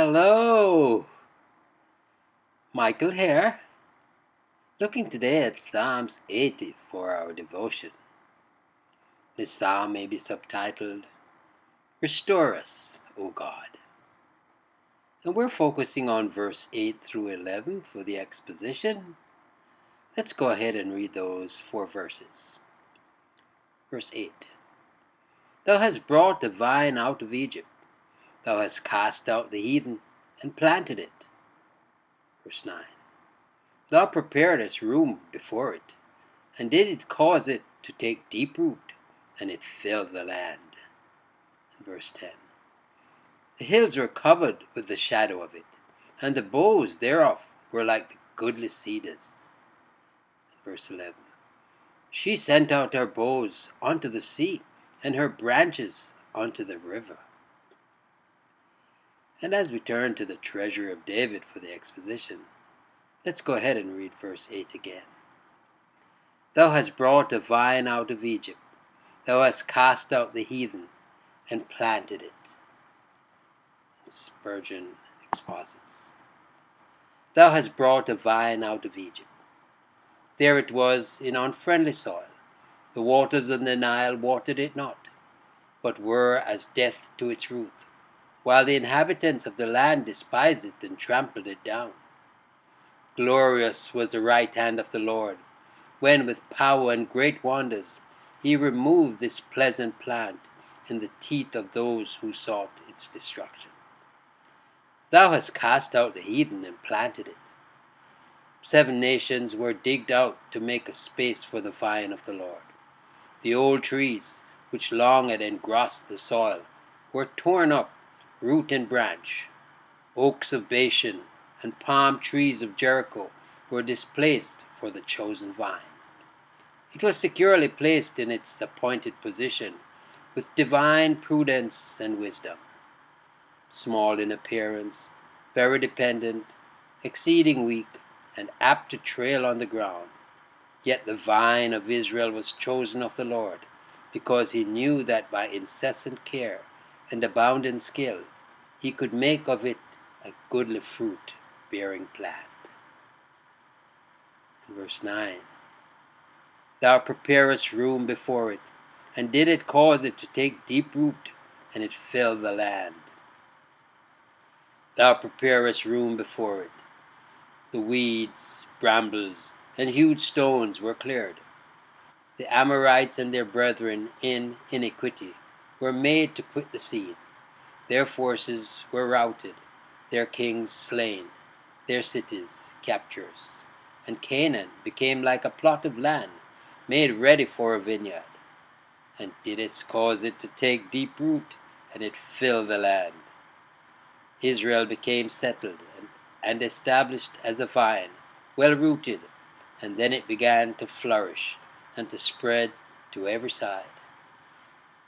Hello, Michael here, looking today at Psalms 80 for our devotion. This psalm may be subtitled, Restore Us, O God. And we're focusing on verse 8 through 11 for the exposition. Let's go ahead and read those 4 verses. Verse 8. Thou hast brought the vine out of Egypt. Thou hast cast out the heathen and planted it. Verse 9. Thou preparedst room before it, and didst cause it to take deep root, and it filled the land. And verse 10. The hills were covered with the shadow of it, and the boughs thereof were like the goodly cedars. And verse 11. She sent out her boughs unto the sea, and her branches unto the river. And as we turn to the treasure of David for the exposition, let's go ahead and read verse 8 again. Thou hast brought a vine out of Egypt. Thou hast cast out the heathen and planted it. Spurgeon exposits. Thou hast brought a vine out of Egypt. There it was in unfriendly soil. The waters of the Nile watered it not, but were as death to its root, while the inhabitants of the land despised it and trampled it down. Glorious was the right hand of the Lord, when with power and great wonders he removed this pleasant plant in the teeth of those who sought its destruction. Thou hast cast out the heathen and planted it. 7 nations were digged out to make a space for the vine of the Lord. The old trees, which long had engrossed the soil, were torn up, root and branch. Oaks of Bashan and palm trees of Jericho were displaced for the chosen vine. It was securely placed in its appointed position with divine prudence and wisdom. Small in appearance, very dependent, exceeding weak, and apt to trail on the ground, yet the vine of Israel was chosen of the Lord, because he knew that by incessant care and abounding skill he could make of it a goodly fruit-bearing plant. In verse 9, Thou preparest room before it, and didst cause it to take deep root, and it filled the land. Thou preparest room before it. The weeds, brambles, and huge stones were cleared. The Amorites and their brethren in iniquity were made to quit the scene. Their forces were routed, their kings slain, their cities captures, and Canaan became like a plot of land made ready for a vineyard. And didst cause it to take deep root, and it filled the land. Israel became settled and established as a vine, well rooted, and then it began to flourish and to spread to every side.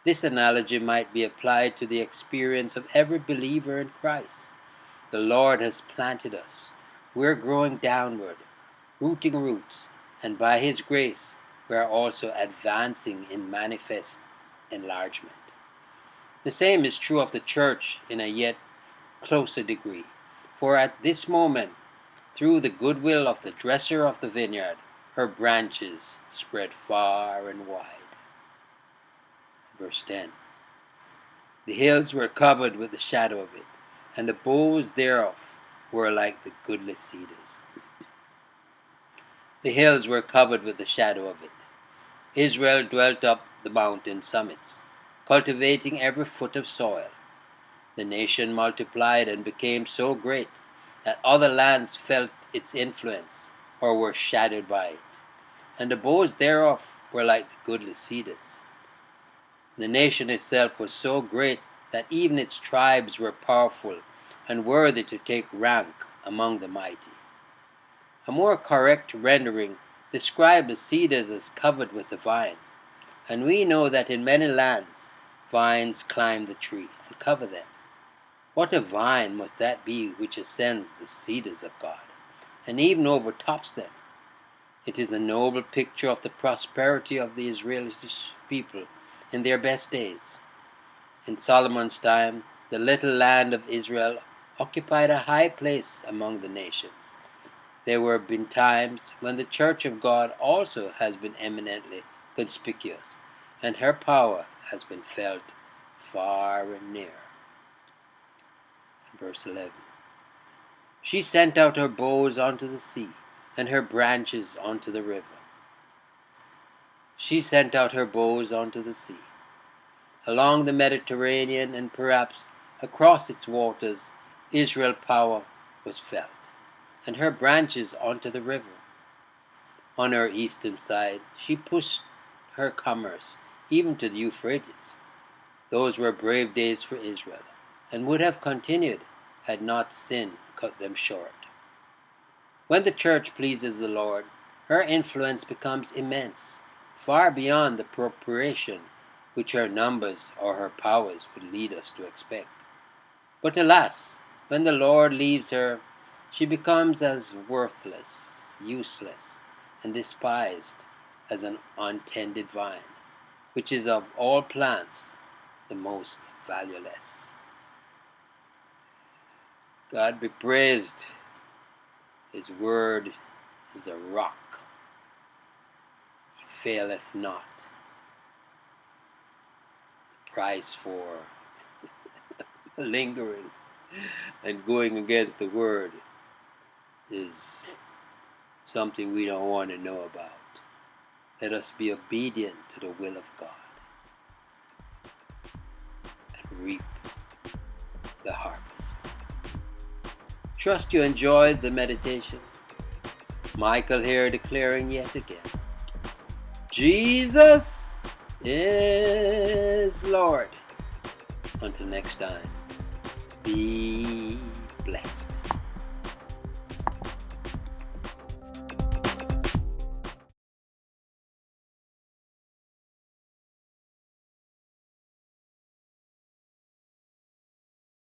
This analogy might be applied to the experience of every believer in Christ. The Lord has planted us. We're growing downward, rooting roots, and by His grace we are also advancing in manifest enlargement. The same is true of the church in a yet closer degree, for at this moment, through the goodwill of the dresser of the vineyard, her branches spread far and wide. Verse 10. The hills were covered with the shadow of it, and the boughs thereof were like the goodly cedars. The hills were covered with the shadow of it. Israel dwelt up the mountain summits, cultivating every foot of soil. The nation multiplied and became so great that other lands felt its influence or were shadowed by it, and the boughs thereof were like the goodly cedars. The nation itself was so great that even its tribes were powerful and worthy to take rank among the mighty. A more correct rendering described the cedars as covered with the vine, and we know that in many lands vines climb the tree and cover them. What a vine must that be which ascends the cedars of God, and even overtops them! It is a noble picture of the prosperity of the Israelite people in their best days. In Solomon's time, the little land of Israel occupied a high place among the nations. There have been times when the Church of God also has been eminently conspicuous, and her power has been felt far and near. Verse 11. She sent out her boughs onto the sea, and her branches onto the river. She sent out her boughs onto the sea. Along the Mediterranean and perhaps across its waters, Israel's power was felt, and her branches onto the river. On her eastern side, she pushed her commerce even to the Euphrates. Those were brave days for Israel, and would have continued had not sin cut them short. When the church pleases the Lord, her influence becomes immense, far beyond the proportion which her numbers or her powers would lead us to expect. But alas, when the Lord leaves her, she becomes as worthless, useless, and despised as an untended vine, which is of all plants the most valueless. God be praised. His word is a rock. He faileth not. The price for lingering and going against the word is something we don't want to know about. Let us be obedient to the will of God and reap the harvest. Trust you enjoyed the meditation. Michael here declaring yet again, Jesus is Lord. Until next time, be blessed.